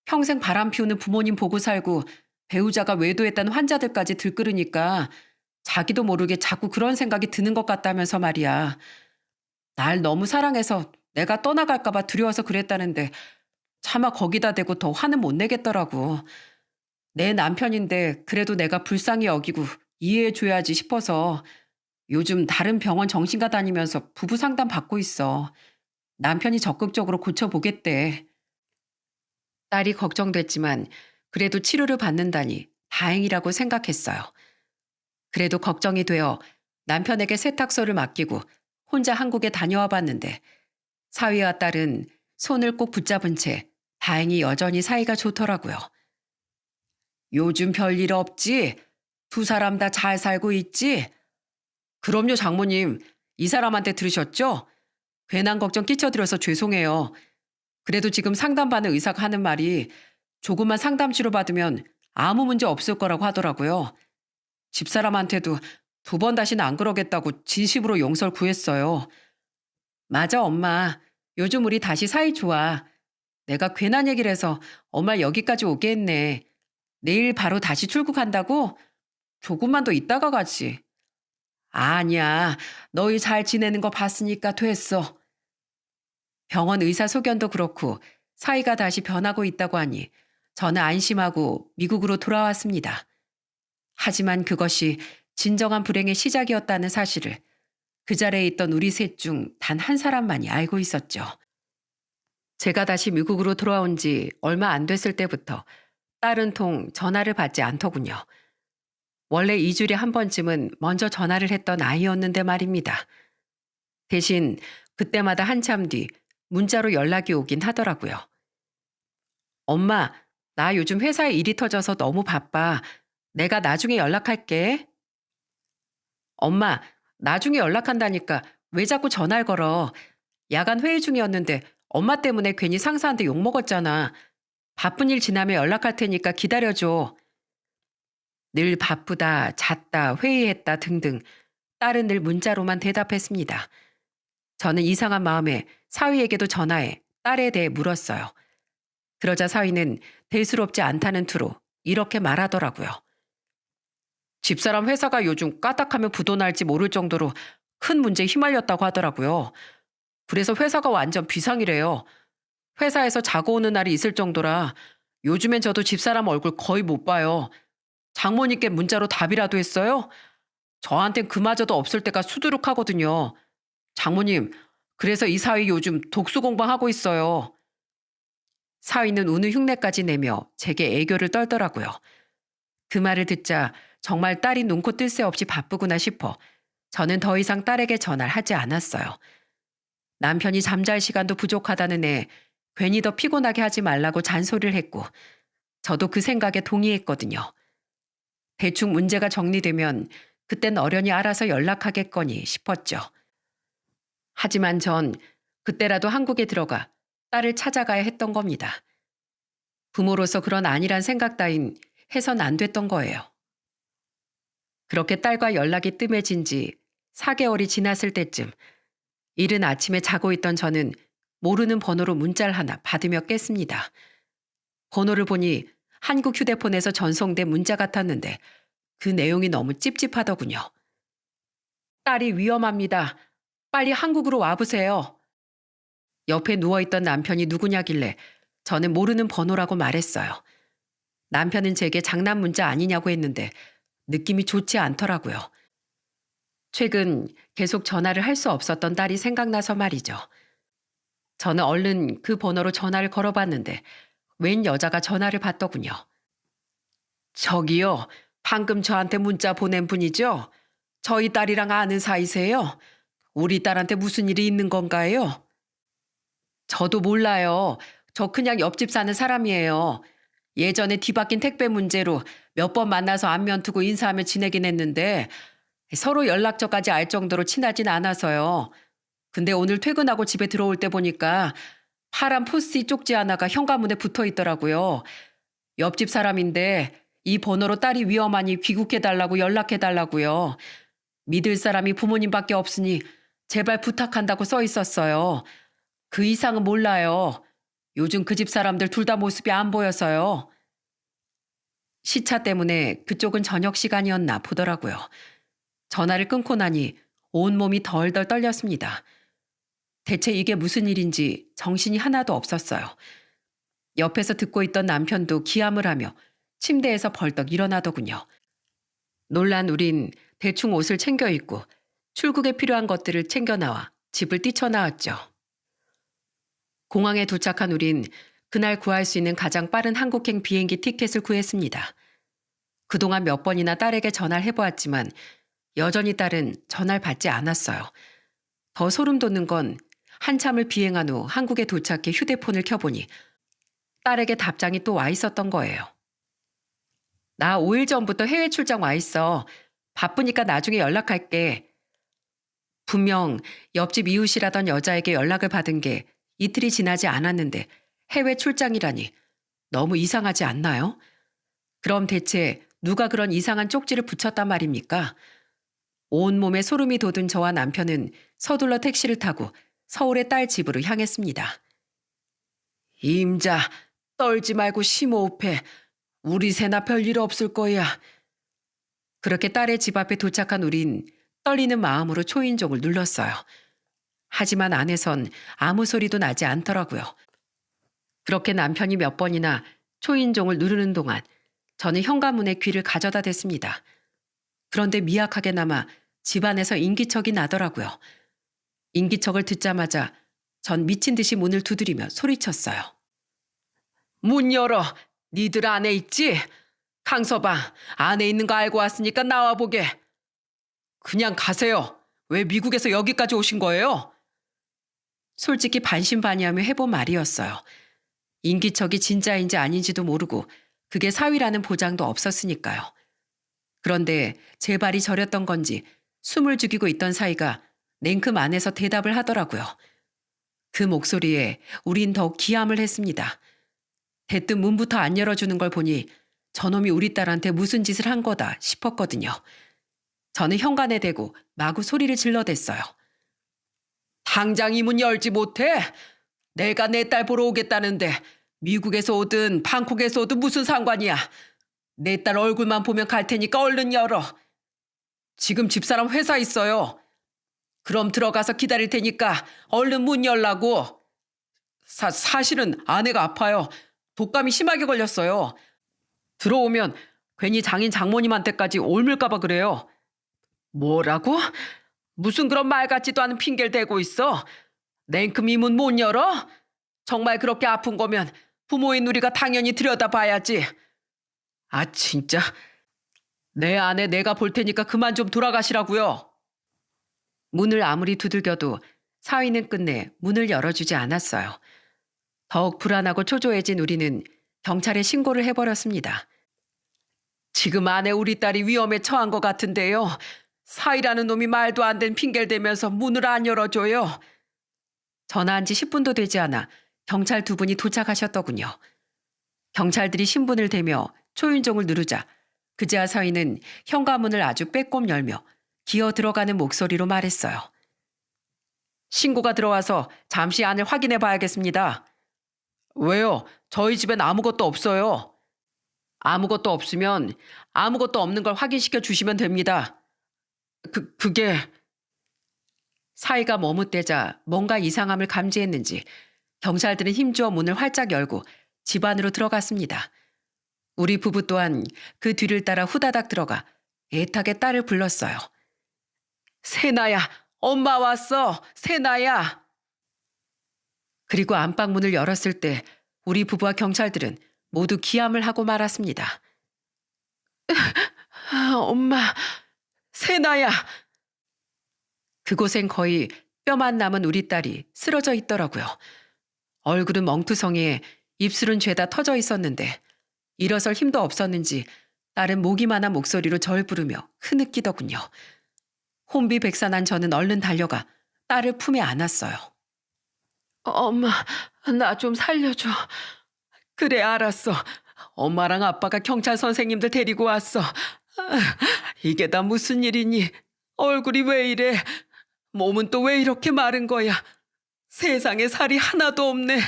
평생 바람 피우는 부모님 보고 살고 배우자가 외도했다는 환자들까지 들끓으니까 자기도 모르게 자꾸 그런 생각이 드는 것 같다면서 말이야. 날 너무 사랑해서 내가 떠나갈까 봐 두려워서 그랬다는데 차마 거기다 대고 더 화는 못 내겠더라고. 내 남편인데 그래도 내가 불쌍히 여기고 이해해줘야지 싶어서 요즘 다른 병원 정신과 다니면서 부부 상담 받고 있어. 남편이 적극적으로 고쳐보겠대. 딸이 걱정됐지만 그래도 치료를 받는다니 다행이라고 생각했어요. 그래도 걱정이 되어 남편에게 세탁소를 맡기고 혼자 한국에 다녀와 봤는데 사위와 딸은 손을 꼭 붙잡은 채 다행히 여전히 사이가 좋더라고요. 요즘 별일 없지? 두 사람 다 잘 살고 있지? 그럼요, 장모님. 이 사람한테 들으셨죠? 괜한 걱정 끼쳐드려서 죄송해요. 그래도 지금 상담받는 의사가 하는 말이 조금만 상담 치료받으면 아무 문제 없을 거라고 하더라고요. 집사람한테도 2번 다시는 안 그러겠다고 진심으로 용서를 구했어요. 맞아, 엄마. 요즘 우리 다시 사이 좋아. 내가 괜한 얘기를 해서 엄마 여기까지 오게 했네. 내일 바로 다시 출국한다고? 조금만 더 있다가 가지. 아니야. 너희 잘 지내는 거 봤으니까 됐어. 병원 의사 소견도 그렇고 사이가 다시 변하고 있다고 하니 저는 안심하고 미국으로 돌아왔습니다. 하지만 그것이 진정한 불행의 시작이었다는 사실을 그 자리에 있던 우리 셋 중 단 한 사람만이 알고 있었죠. 제가 다시 미국으로 돌아온 지 얼마 안 됐을 때부터 딸은 통 전화를 받지 않더군요. 원래 2주일에 한 번쯤은 먼저 전화를 했던 아이였는데 말입니다. 대신 그때마다 한참 뒤 문자로 연락이 오긴 하더라고요. 엄마, 나 요즘 회사에 일이 터져서 너무 바빠. 내가 나중에 연락할게. 엄마, 나중에 연락한다니까 왜 자꾸 전화를 걸어. 야간 회의 중이었는데 엄마 때문에 괜히 상사한테 욕먹었잖아. 바쁜 일 지나면 연락할 테니까 기다려줘. 늘 바쁘다, 잤다, 회의했다 등등 딸은 늘 문자로만 대답했습니다. 저는 이상한 마음에 사위에게도 전화해 딸에 대해 물었어요. 그러자 사위는 대수롭지 않다는 투로 이렇게 말하더라고요. 집사람 회사가 요즘 까딱하면 부도 날지 모를 정도로 큰 문제에 휘말렸다고 하더라고요. 그래서 회사가 완전 비상이래요. 회사에서 자고 오는 날이 있을 정도라 요즘엔 저도 집사람 얼굴 거의 못 봐요. 장모님께 문자로 답이라도 했어요? 저한텐 그마저도 없을 때가 수두룩하거든요. 장모님, 그래서 이 사위 요즘 독수 공방하고 있어요. 사위는 우는 흉내까지 내며 제게 애교를 떨더라고요. 그 말을 듣자 정말 딸이 눈코 뜰 새 없이 바쁘구나 싶어 저는 더 이상 딸에게 전화를 하지 않았어요. 남편이 잠잘 시간도 부족하다는 애 괜히 더 피곤하게 하지 말라고 잔소리를 했고 저도 그 생각에 동의했거든요. 대충 문제가 정리되면 그땐 어련히 알아서 연락하겠거니 싶었죠. 하지만 전 그때라도 한국에 들어가 딸을 찾아가야 했던 겁니다. 부모로서 그런 안일한 생각 따윈 해선 안 됐던 거예요. 그렇게 딸과 연락이 뜸해진 지 4개월이 지났을 때쯤 이른 아침에 자고 있던 저는 모르는 번호로 문자를 하나 받으며 깼습니다. 번호를 보니 한국 휴대폰에서 전송된 문자 같았는데 그 내용이 너무 찝찝하더군요. 딸이 위험합니다. 빨리 한국으로 와보세요. 옆에 누워있던 남편이 누구냐길래 저는 모르는 번호라고 말했어요. 남편은 제게 장난 문자 아니냐고 했는데 느낌이 좋지 않더라고요. 최근 계속 전화를 할 수 없었던 딸이 생각나서 말이죠. 저는 얼른 그 번호로 전화를 걸어봤는데 웬 여자가 전화를 받더군요. 저기요, 방금 저한테 문자 보낸 분이죠? 저희 딸이랑 아는 사이세요? 우리 딸한테 무슨 일이 있는 건가요? 저도 몰라요. 저 그냥 옆집 사는 사람이에요. 예전에 뒤바뀐 택배 문제로 몇 번 만나서 안면 두고 인사하며 지내긴 했는데 서로 연락처까지 알 정도로 친하진 않아서요. 근데 오늘 퇴근하고 집에 들어올 때 보니까 파란 포스트잇 쪽지 하나가 현관문에 붙어 있더라고요. 옆집 사람인데 이 번호로 딸이 위험하니 귀국해달라고 연락해달라고요. 믿을 사람이 부모님밖에 없으니 제발 부탁한다고 써 있었어요. 그 이상은 몰라요. 요즘 그 집 사람들 둘 다 모습이 안 보여서요. 시차 때문에 그쪽은 저녁 시간이었나 보더라고요. 전화를 끊고 나니 온몸이 덜덜 떨렸습니다. 대체 이게 무슨 일인지 정신이 하나도 없었어요. 옆에서 듣고 있던 남편도 기함을 하며 침대에서 벌떡 일어나더군요. 놀란 우린 대충 옷을 챙겨 입고 출국에 필요한 것들을 챙겨 나와 집을 뛰쳐나왔죠. 공항에 도착한 우린 그날 구할 수 있는 가장 빠른 한국행 비행기 티켓을 구했습니다. 그동안 몇 번이나 딸에게 전화를 해보았지만 여전히 딸은 전화를 받지 않았어요. 더 소름 돋는 건 한참을 비행한 후 한국에 도착해 휴대폰을 켜보니 딸에게 답장이 또 와 있었던 거예요. 나 5일 전부터 해외 출장 와 있어. 바쁘니까 나중에 연락할게. 분명 옆집 이웃이라던 여자에게 연락을 받은 게 이틀이 지나지 않았는데 해외 출장이라니 너무 이상하지 않나요? 그럼 대체 누가 그런 이상한 쪽지를 붙였단 말입니까? 온몸에 소름이 돋은 저와 남편은 서둘러 택시를 타고 서울의 딸 집으로 향했습니다. 임자, 떨지 말고 심호흡해. 우리 새나 별일 없을 거야. 그렇게 딸의 집 앞에 도착한 우린 떨리는 마음으로 초인종을 눌렀어요. 하지만 안에선 아무 소리도 나지 않더라고요. 그렇게 남편이 몇 번이나 초인종을 누르는 동안 저는 현관문에 귀를 가져다 댔습니다. 그런데 미약하게나마 집안에서 인기척이 나더라고요. 인기척을 듣자마자 전 미친 듯이 문을 두드리며 소리쳤어요. 문 열어. 니들 안에 있지? 강서방, 안에 있는 거 알고 왔으니까 나와보게. 그냥 가세요. 왜 미국에서 여기까지 오신 거예요? 솔직히 반신반의하며 해본 말이었어요. 인기척이 진짜인지 아닌지도 모르고 그게 사위라는 보장도 없었으니까요. 그런데 제 발이 저렸던 건지 숨을 죽이고 있던 사이가 냉큼 안에서 대답을 하더라고요. 그 목소리에 우린 더욱 기함을 했습니다. 대뜸 문부터 안 열어주는 걸 보니 저놈이 우리 딸한테 무슨 짓을 한 거다 싶었거든요. 저는 현관에 대고 마구 소리를 질러댔어요. 당장 이 문 열지 못해? 내가 내 딸 보러 오겠다는데 미국에서 오든 방콕에서 오든 무슨 상관이야. 내 딸 얼굴만 보면 갈 테니까 얼른 열어. 지금 집사람 회사 있어요. 그럼 들어가서 기다릴 테니까 얼른 문 열라고. 사실은 아내가 아파요. 독감이 심하게 걸렸어요. 들어오면 괜히 장인 장모님한테까지 옮을까 봐 그래요. 뭐라고? 무슨 그런 말 같지도 않은 핑계를 대고 있어? 냉큼 이 문 못 열어? 정말 그렇게 아픈 거면 부모인 우리가 당연히 들여다봐야지. 아 진짜. 내 아내 내가 볼 테니까 그만 좀 돌아가시라고요. 문을 아무리 두들겨도 사위는 끝내 문을 열어주지 않았어요. 더욱 불안하고 초조해진 우리는 경찰에 신고를 해버렸습니다. 지금 아내 우리 딸이 위험에 처한 것 같은데요. 사위라는 놈이 말도 안 된 핑계를 대면서 문을 안 열어줘요. 전화한 지 10분도 되지 않아 경찰 두 분이 도착하셨더군요. 경찰들이 신분을 대며 초인종을 누르자 그제야 사위는 현관문을 아주 빼꼼 열며 기어 들어가는 목소리로 말했어요. 신고가 들어와서 잠시 안을 확인해 봐야겠습니다. 왜요? 저희 집엔 아무것도 없어요. 아무것도 없으면 아무것도 없는 걸 확인시켜 주시면 됩니다. 그게... 사위가 머뭇대자 뭔가 이상함을 감지했는지 경찰들은 힘주어 문을 활짝 열고 집 안으로 들어갔습니다. 우리 부부 또한 그 뒤를 따라 후다닥 들어가 애타게 딸을 불렀어요. 세나야, 엄마 왔어. 세나야. 그리고 안방문을 열었을 때 우리 부부와 경찰들은 모두 기함을 하고 말았습니다. 엄마, 세나야. 그곳엔 거의 뼈만 남은 우리 딸이 쓰러져 있더라고요. 얼굴은 멍투성이에 입술은 죄다 터져 있었는데 일어설 힘도 없었는지 딸은 모기만한 목소리로 절 부르며 흐느끼더군요. 혼비백산한 저는 얼른 달려가 딸을 품에 안았어요. 엄마, 나 좀 살려줘. 그래, 알았어. 엄마랑 아빠가 경찰 선생님들 데리고 왔어. 이게 다 무슨 일이니? 얼굴이 왜 이래? 몸은 또 왜 이렇게 마른 거야? 세상에 살이 하나도 없네.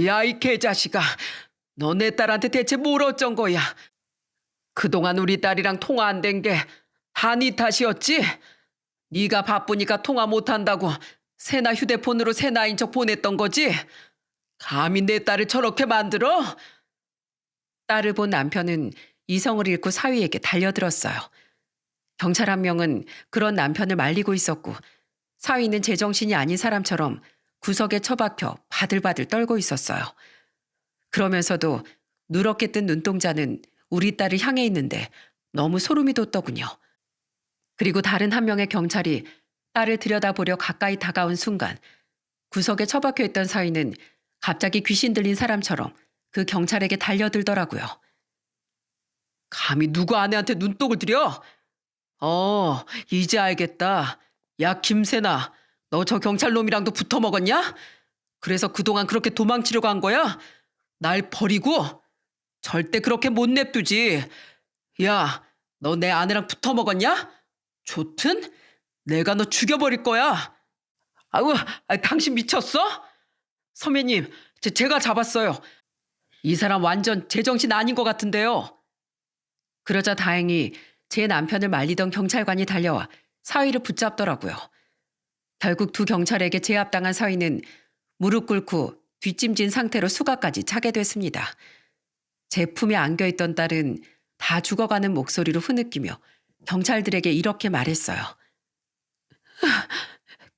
야, 이 개자식아. 너 내 딸한테 대체 뭘 어쩐 거야? 그동안 우리 딸이랑 통화 안 된 게 다 네 탓이었지? 네가 바쁘니까 통화 못한다고 세나 휴대폰으로 세나인 척 보냈던 거지? 감히 내 딸을 저렇게 만들어? 딸을 본 남편은 이성을 잃고 사위에게 달려들었어요. 경찰 한 명은 그런 남편을 말리고 있었고 사위는 제정신이 아닌 사람처럼 구석에 처박혀 바들바들 떨고 있었어요. 그러면서도 누렇게 뜬 눈동자는 우리 딸을 향해 있는데 너무 소름이 돋더군요. 그리고 다른 한 명의 경찰이 딸을 들여다보려 가까이 다가온 순간 구석에 처박혀 있던 사위는 갑자기 귀신 들린 사람처럼 그 경찰에게 달려들더라고요. 감히 누구 아내한테 눈독을 들여? 이제 알겠다. 야, 김세나, 너 저 경찰놈이랑도 붙어 먹었냐? 그래서 그동안 그렇게 도망치려고 한 거야? 날 버리고? 절대 그렇게 못 냅두지. 야, 너 내 아내랑 붙어 먹었냐? 좋든? 내가 너 죽여버릴 거야. 아우, 당신 미쳤어? 선배님, 제가 잡았어요. 이 사람 완전 제정신 아닌 것 같은데요. 그러자 다행히 제 남편을 말리던 경찰관이 달려와 사위를 붙잡더라고요. 결국 두 경찰에게 제압당한 사위는 무릎 꿇고 뒷짐진 상태로 수가까지 차게 됐습니다. 제 품에 안겨있던 딸은 다 죽어가는 목소리로 흐느끼며 경찰들에게 이렇게 말했어요.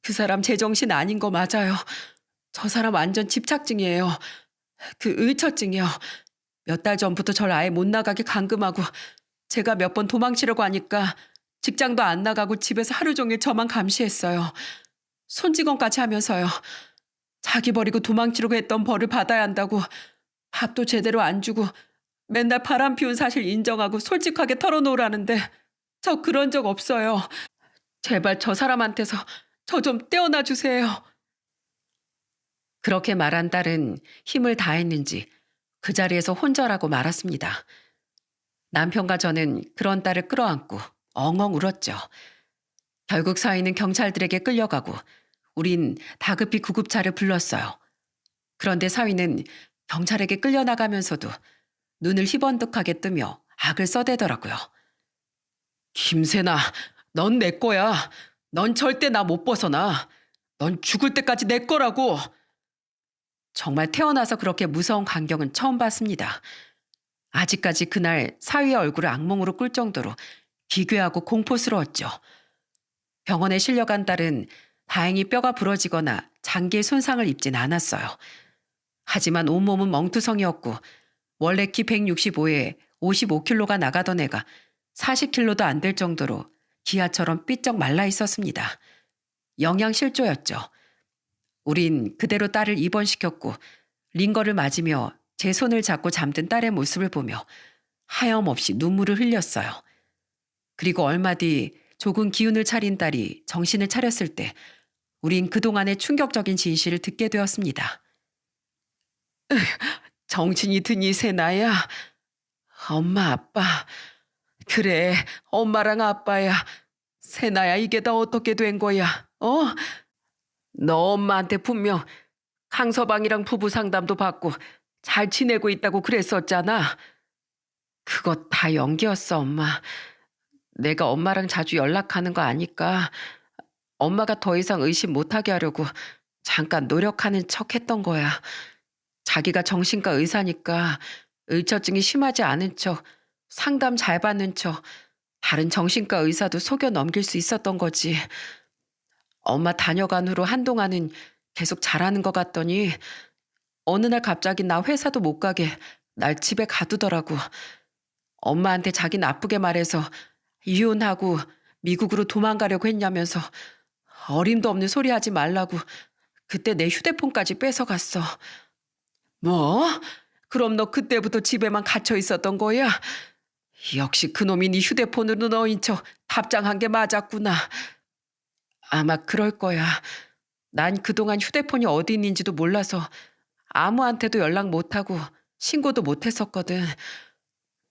그 사람 제정신 아닌 거 맞아요. 저 사람 완전 집착증이에요. 그 의처증이요. 몇 달 전부터 절 아예 못 나가게 감금하고 제가 몇 번 도망치려고 하니까 직장도 안 나가고 집에서 하루 종일 저만 감시했어요. 손직원까지 하면서요. 자기 버리고 도망치려고 했던 벌을 받아야 한다고 밥도 제대로 안 주고 맨날 바람 피운 사실 인정하고 솔직하게 털어놓으라는데 저 그런 적 없어요. 제발 저 사람한테서 저 좀 떼어놔 주세요. 그렇게 말한 딸은 힘을 다했는지 그 자리에서 혼절하고 말았습니다. 남편과 저는 그런 딸을 끌어안고 엉엉 울었죠. 결국 사위는 경찰들에게 끌려가고 우린 다급히 구급차를 불렀어요. 그런데 사위는 경찰에게 끌려나가면서도 눈을 희번뜩하게 뜨며 악을 써대더라고요. 김세나, 넌 내 거야. 넌 절대 나 못 벗어나. 넌 죽을 때까지 내 거라고. 정말 태어나서 그렇게 무서운 광경은 처음 봤습니다. 아직까지 그날 사위의 얼굴을 악몽으로 꿀 정도로 기괴하고 공포스러웠죠. 병원에 실려간 딸은 다행히 뼈가 부러지거나 장기에 손상을 입진 않았어요. 하지만 온몸은 멍투성이었고 원래 키 165에 55kg가 나가던 애가 40kg도 안 될 정도로 기아처럼 삐쩍 말라 있었습니다. 영양실조였죠. 우린 그대로 딸을 입원시켰고 링거를 맞으며 제 손을 잡고 잠든 딸의 모습을 보며 하염없이 눈물을 흘렸어요. 그리고 얼마 뒤 조금 기운을 차린 딸이 정신을 차렸을 때 우린 그동안의 충격적인 진실을 듣게 되었습니다. 정신이 드니 세나야. 엄마 아빠. 그래, 엄마랑 아빠야. 세나야, 이게 다 어떻게 된 거야? 어? 너 엄마한테 분명 강서방이랑 부부 상담도 받고 잘 지내고 있다고 그랬었잖아. 그거 다 연기였어, 엄마. 내가 엄마랑 자주 연락하는 거 아니까 엄마가 더 이상 의심 못하게 하려고 잠깐 노력하는 척 했던 거야. 자기가 정신과 의사니까 의처증이 심하지 않은 척, 상담 잘 받는 척, 다른 정신과 의사도 속여 넘길 수 있었던 거지. 엄마 다녀간 후로 한동안은 계속 잘하는 것 같더니 어느 날 갑자기 나 회사도 못 가게 날 집에 가두더라고. 엄마한테 자기 나쁘게 말해서 이혼하고 미국으로 도망가려고 했냐면서 어림도 없는 소리 하지 말라고 그때 내 휴대폰까지 뺏어갔어. 뭐? 그럼 너 그때부터 집에만 갇혀 있었던 거야? 역시 그놈이 네 휴대폰으로 넣인 척 답장한 게 맞았구나. 아마 그럴 거야. 난 그동안 휴대폰이 어디 있는지도 몰라서 아무한테도 연락 못하고 신고도 못했었거든.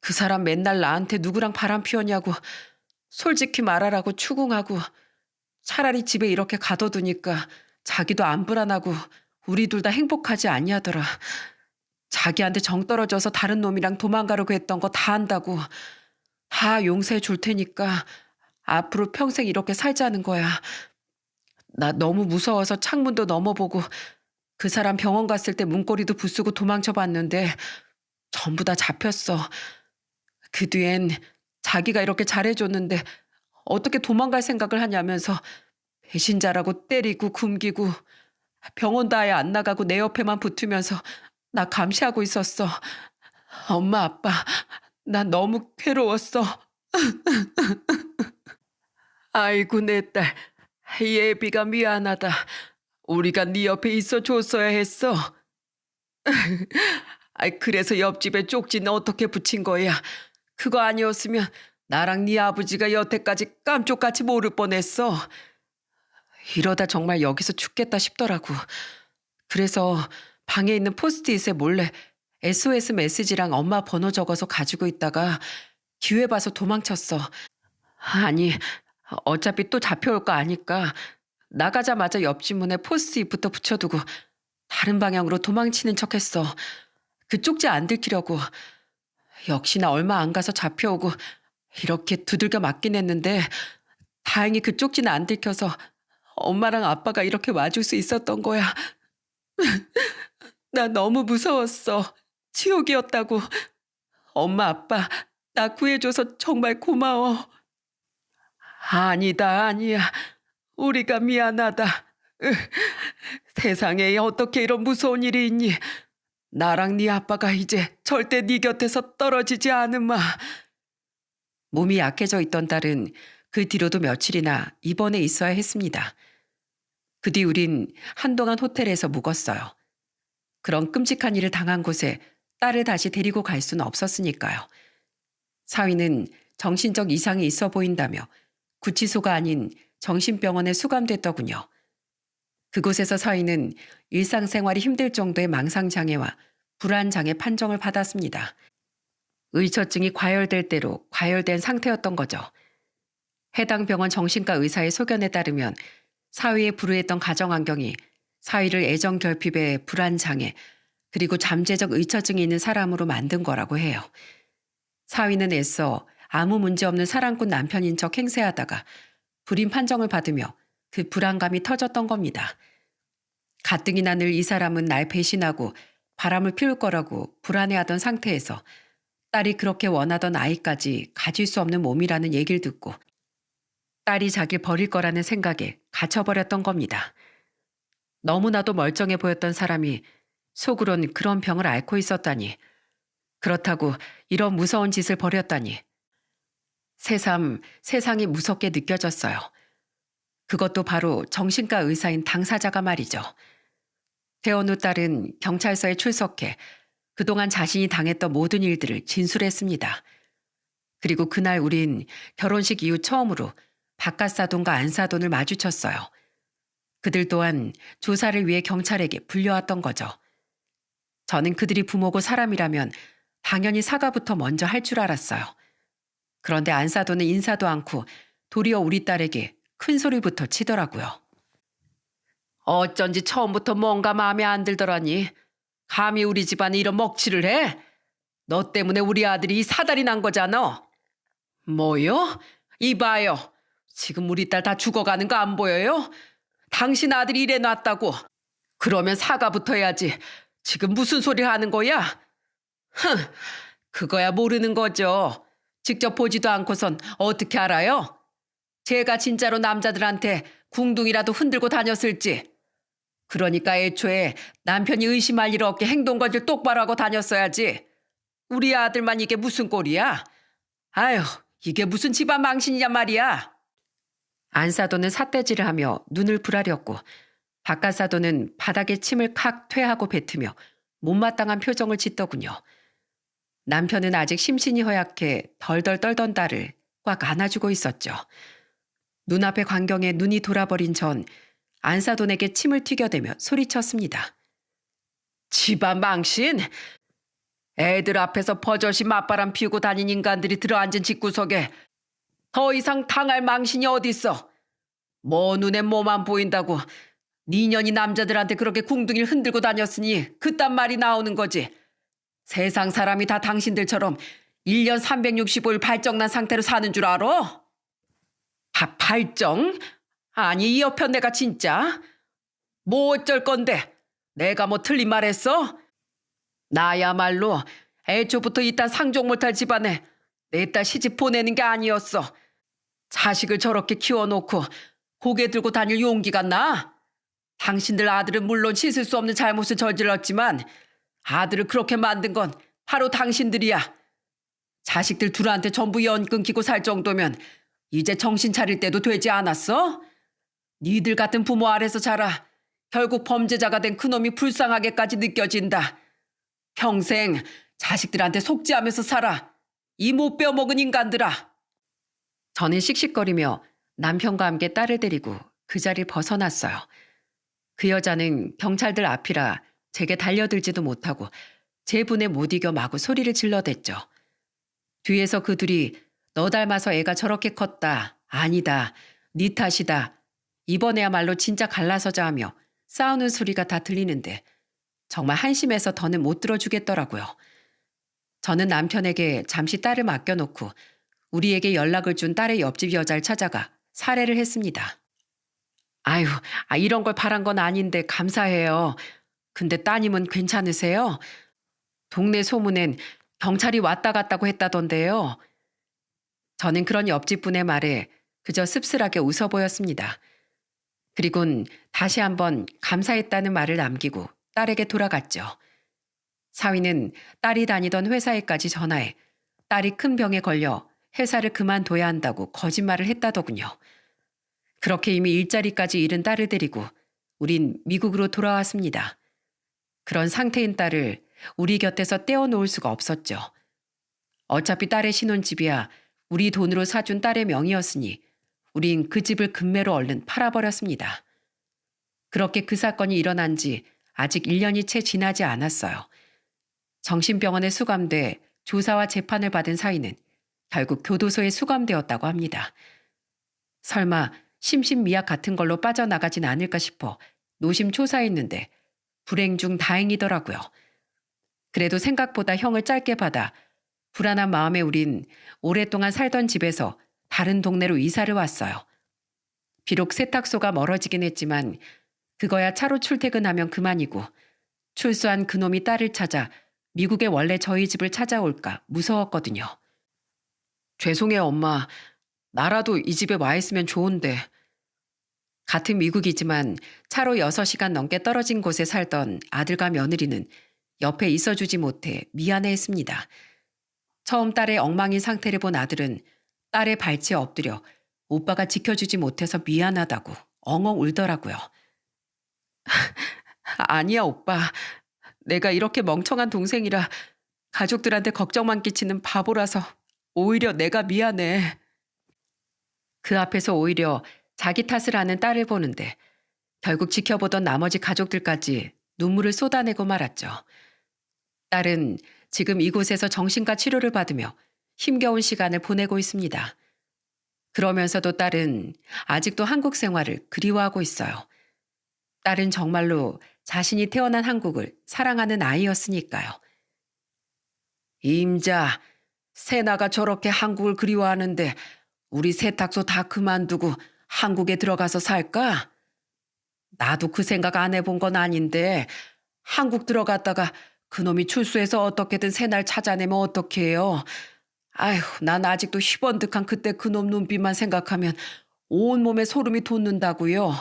그 사람 맨날 나한테 누구랑 바람 피웠냐고 솔직히 말하라고 추궁하고 차라리 집에 이렇게 가둬두니까 자기도 안 불안하고 우리 둘 다 행복하지 않냐더라. 자기한테 정 떨어져서 다른 놈이랑 도망가려고 했던 거 다 안다고. 다 용서해 줄 테니까 앞으로 평생 이렇게 살자는 거야. 나 너무 무서워서 창문도 넘어보고 그 사람 병원 갔을 때 문고리도 부수고 도망쳐 봤는데 전부 다 잡혔어. 그 뒤엔 자기가 이렇게 잘해줬는데 어떻게 도망갈 생각을 하냐면서 배신자라고 때리고 굶기고 병원도 아예 안 나가고 내 옆에만 붙으면서 나 감시하고 있었어. 엄마 아빠 나 너무 괴로웠어. 아이고 내 딸 예비가 미안하다. 우리가 네 옆에 있어 줬어야 했어. 아이 그래서 옆집에 쪽지는 어떻게 붙인 거야. 그거 아니었으면 나랑 네 아버지가 여태까지 깜쪽같이 모를 뻔했어. 이러다 정말 여기서 죽겠다 싶더라고. 그래서 방에 있는 포스트잇에 몰래 SOS 메시지랑 엄마 번호 적어서 가지고 있다가 기회 봐서 도망쳤어. 아니 어차피 또 잡혀올 거 아니까 나가자마자 옆집 문에 포스트잇부터 붙여두고 다른 방향으로 도망치는 척했어. 그 쪽지 안 들키려고. 역시나 얼마 안 가서 잡혀오고 이렇게 두들겨 맞긴 했는데 다행히 그 쪽지는 안 들켜서 엄마랑 아빠가 이렇게 와줄 수 있었던 거야. 나 너무 무서웠어. 지옥이었다고. 엄마 아빠 나 구해줘서 정말 고마워. 아니다 아니야. 우리가 미안하다. 으, 세상에 어떻게 이런 무서운 일이 있니. 나랑 네 아빠가 이제 절대 네 곁에서 떨어지지 않으마. 몸이 약해져 있던 딸은 그 뒤로도 며칠이나 입원해 있어야 했습니다. 그 뒤 우린 한동안 호텔에서 묵었어요. 그런 끔찍한 일을 당한 곳에 딸을 다시 데리고 갈 수는 없었으니까요. 사위는 정신적 이상이 있어 보인다며 구치소가 아닌 정신병원에 수감됐더군요. 그곳에서 사위는 일상생활이 힘들 정도의 망상장애와 불안장애 판정을 받았습니다. 의처증이 과열될 대로 과열된 상태였던 거죠. 해당 병원 정신과 의사의 소견에 따르면 사위의 불우했던 가정환경이 사위를 애정결핍에 불안장애 그리고 잠재적 의처증이 있는 사람으로 만든 거라고 해요. 사위는 애써 아무 문제 없는 사랑꾼 남편인 척 행세하다가 불임 판정을 받으며 그 불안감이 터졌던 겁니다. 가뜩이나 늘 이 사람은 날 배신하고 바람을 피울 거라고 불안해하던 상태에서 딸이 그렇게 원하던 아이까지 가질 수 없는 몸이라는 얘기를 듣고 딸이 자기를 버릴 거라는 생각에 갇혀버렸던 겁니다. 너무나도 멀쩡해 보였던 사람이 속으론 그런 병을 앓고 있었다니. 그렇다고 이런 무서운 짓을 벌였다니. 새삼 세상이 무섭게 느껴졌어요. 그것도 바로 정신과 의사인 당사자가 말이죠. 태어누 딸은 경찰서에 출석해 그동안 자신이 당했던 모든 일들을 진술했습니다. 그리고 그날 우린 결혼식 이후 처음으로 바깥사돈과 안사돈을 마주쳤어요. 그들 또한 조사를 위해 경찰에게 불려왔던 거죠. 저는 그들이 부모고 사람이라면 당연히 사과부터 먼저 할 줄 알았어요. 그런데 안사돈은 인사도 않고 도리어 우리 딸에게 큰 소리부터 치더라고요. 어쩐지 처음부터 뭔가 마음에 안 들더라니. 감히 우리 집안에 이런 먹칠을 해? 너 때문에 우리 아들이 사달이 난 거잖아. 뭐요? 이봐요. 지금 우리 딸 다 죽어가는 거 안 보여요? 당신 아들이 이래 놨다고. 그러면 사과부터 해야지. 지금 무슨 소리 하는 거야? 흥, 그거야 모르는 거죠. 직접 보지도 않고선 어떻게 알아요? 제가 진짜로 남자들한테 궁둥이라도 흔들고 다녔을지. 그러니까 애초에 남편이 의심할 일 없게 행동거지를 똑바로 하고 다녔어야지. 우리 아들만 이게 무슨 꼴이야? 아휴, 이게 무슨 집안 망신이냐 말이야. 안사돈은 삿대질을 하며 눈을 부라렸고 바깥사돈은 바닥에 침을 칵 퇴하고 뱉으며 못마땅한 표정을 짓더군요. 남편은 아직 심신이 허약해 덜덜 떨던 딸을 꽉 안아주고 있었죠. 눈앞의 광경에 눈이 돌아버린 전 안사돈에게 침을 튀겨대며 소리쳤습니다. 집안 망신? 애들 앞에서 버젓이 맞바람 피우고 다닌 인간들이 들어앉은 집구석에 더 이상 당할 망신이 어딨어? 뭐 눈에 뭐만 보인다고 니년이 남자들한테 그렇게 궁둥이를 흔들고 다녔으니 그딴 말이 나오는 거지. 세상 사람이 다 당신들처럼 1년 365일 발정난 상태로 사는 줄 알아? 발정? 아니 이 여편 내가 진짜? 뭐 어쩔 건데? 내가 뭐 틀린 말 했어? 나야말로 애초부터 이딴 상종 못할 집안에 내 딸 시집 보내는 게 아니었어. 자식을 저렇게 키워놓고 고개 들고 다닐 용기가 나? 당신들 아들은 물론 씻을 수 없는 잘못을 저질렀지만 아들을 그렇게 만든 건 바로 당신들이야. 자식들 둘한테 전부 연 끊기고 살 정도면 이제 정신 차릴 때도 되지 않았어? 니들 같은 부모 아래서 자라 결국 범죄자가 된 그놈이 불쌍하게까지 느껴진다. 평생 자식들한테 속죄하면서 살아. 이 못 빼어먹은 인간들아. 저는 씩씩거리며 남편과 함께 딸을 데리고 그 자리를 벗어났어요. 그 여자는 경찰들 앞이라 제게 달려들지도 못하고 제 분에 못 이겨 마구 소리를 질러댔죠. 뒤에서 그 둘이 너 닮아서 애가 저렇게 컸다. 아니다. 네 탓이다. 이번에야말로 진짜 갈라서자 하며 싸우는 소리가 다 들리는데 정말 한심해서 더는 못 들어주겠더라고요. 저는 남편에게 잠시 딸을 맡겨놓고 우리에게 연락을 준 딸의 옆집 여자를 찾아가 살해를 했습니다. 아유, 이런 걸 바란 건 아닌데 감사해요. 근데 따님은 괜찮으세요? 동네 소문엔 경찰이 왔다 갔다고 했다던데요. 저는 그런 옆집 분의 말에 그저 씁쓸하게 웃어 보였습니다. 그리곤 다시 한번 감사했다는 말을 남기고 딸에게 돌아갔죠. 사위는 딸이 다니던 회사에까지 전화해 딸이 큰 병에 걸려 회사를 그만둬야 한다고 거짓말을 했다더군요. 그렇게 이미 일자리까지 잃은 딸을 데리고 우린 미국으로 돌아왔습니다. 그런 상태인 딸을 우리 곁에서 떼어놓을 수가 없었죠. 어차피 딸의 신혼집이야 우리 돈으로 사준 딸의 명의였으니 우린 그 집을 금매로 얼른 팔아버렸습니다. 그렇게 그 사건이 일어난 지 아직 1년이 채 지나지 않았어요. 정신병원에 수감돼 조사와 재판을 받은 사위는 결국 교도소에 수감되었다고 합니다. 설마 심신미약 같은 걸로 빠져나가진 않을까 싶어 노심초사했는데 불행 중 다행이더라고요. 그래도 생각보다 형을 짧게 받아 불안한 마음에 우린 오랫동안 살던 집에서 다른 동네로 이사를 왔어요. 비록 세탁소가 멀어지긴 했지만 그거야 차로 출퇴근하면 그만이고 출소한 그놈이 딸을 찾아 미국에 원래 저희 집을 찾아올까 무서웠거든요. 죄송해요, 엄마. 나라도 이 집에 와 있으면 좋은데. 같은 미국이지만 차로 6시간 넘게 떨어진 곳에 살던 아들과 며느리는 옆에 있어주지 못해 미안해했습니다. 처음 딸의 엉망인 상태를 본 아들은 딸의 발치에 엎드려 오빠가 지켜주지 못해서 미안하다고 엉엉 울더라고요. 아니야, 오빠. 내가 이렇게 멍청한 동생이라 가족들한테 걱정만 끼치는 바보라서 오히려 내가 미안해. 그 앞에서 오히려 자기 탓을 하는 딸을 보는데 결국 지켜보던 나머지 가족들까지 눈물을 쏟아내고 말았죠. 딸은 지금 이곳에서 정신과 치료를 받으며 힘겨운 시간을 보내고 있습니다. 그러면서도 딸은 아직도 한국 생활을 그리워하고 있어요. 딸은 정말로 자신이 태어난 한국을 사랑하는 아이였으니까요. 임자, 세나가 저렇게 한국을 그리워하는데 우리 세탁소 다 그만두고 한국에 들어가서 살까? 나도 그 생각 안 해본 건 아닌데 한국 들어갔다가 그놈이 출소해서 어떻게든 새날 찾아내면 어떡해요. 아휴, 난 아직도 희번득한 그때 그놈 눈빛만 생각하면 온몸에 소름이 돋는다고요.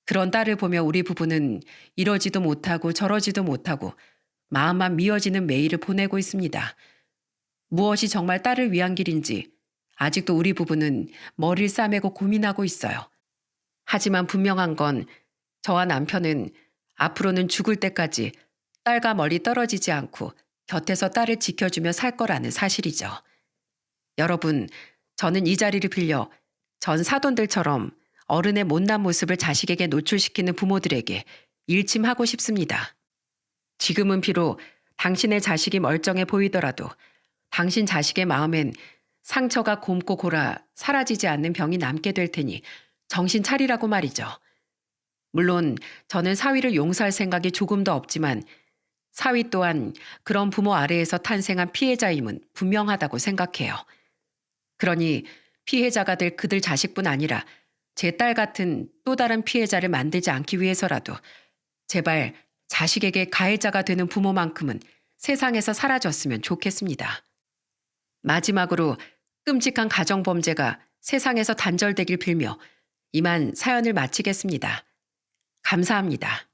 그런 딸을 보며 우리 부부는 이러지도 못하고 저러지도 못하고 마음만 미어지는 매일을 보내고 있습니다. 무엇이 정말 딸을 위한 길인지 아직도 우리 부부는 머리를 싸매고 고민하고 있어요. 하지만 분명한 건 저와 남편은 앞으로는 죽을 때까지 딸과 멀리 떨어지지 않고 곁에서 딸을 지켜주며 살 거라는 사실이죠. 여러분, 저는 이 자리를 빌려 전 사돈들처럼 어른의 못난 모습을 자식에게 노출시키는 부모들에게 일침하고 싶습니다. 지금은 비록 당신의 자식이 멀쩡해 보이더라도 당신 자식의 마음엔 상처가 곪고 골아 사라지지 않는 병이 남게 될 테니 정신 차리라고 말이죠. 물론 저는 사위를 용서할 생각이 조금도 없지만 사위 또한 그런 부모 아래에서 탄생한 피해자임은 분명하다고 생각해요. 그러니 피해자가 될 그들 자식뿐 아니라 제 딸 같은 또 다른 피해자를 만들지 않기 위해서라도 제발 자식에게 가해자가 되는 부모만큼은 세상에서 사라졌으면 좋겠습니다. 마지막으로 끔찍한 가정범죄가 세상에서 단절되길 빌며 이만 사연을 마치겠습니다. 감사합니다.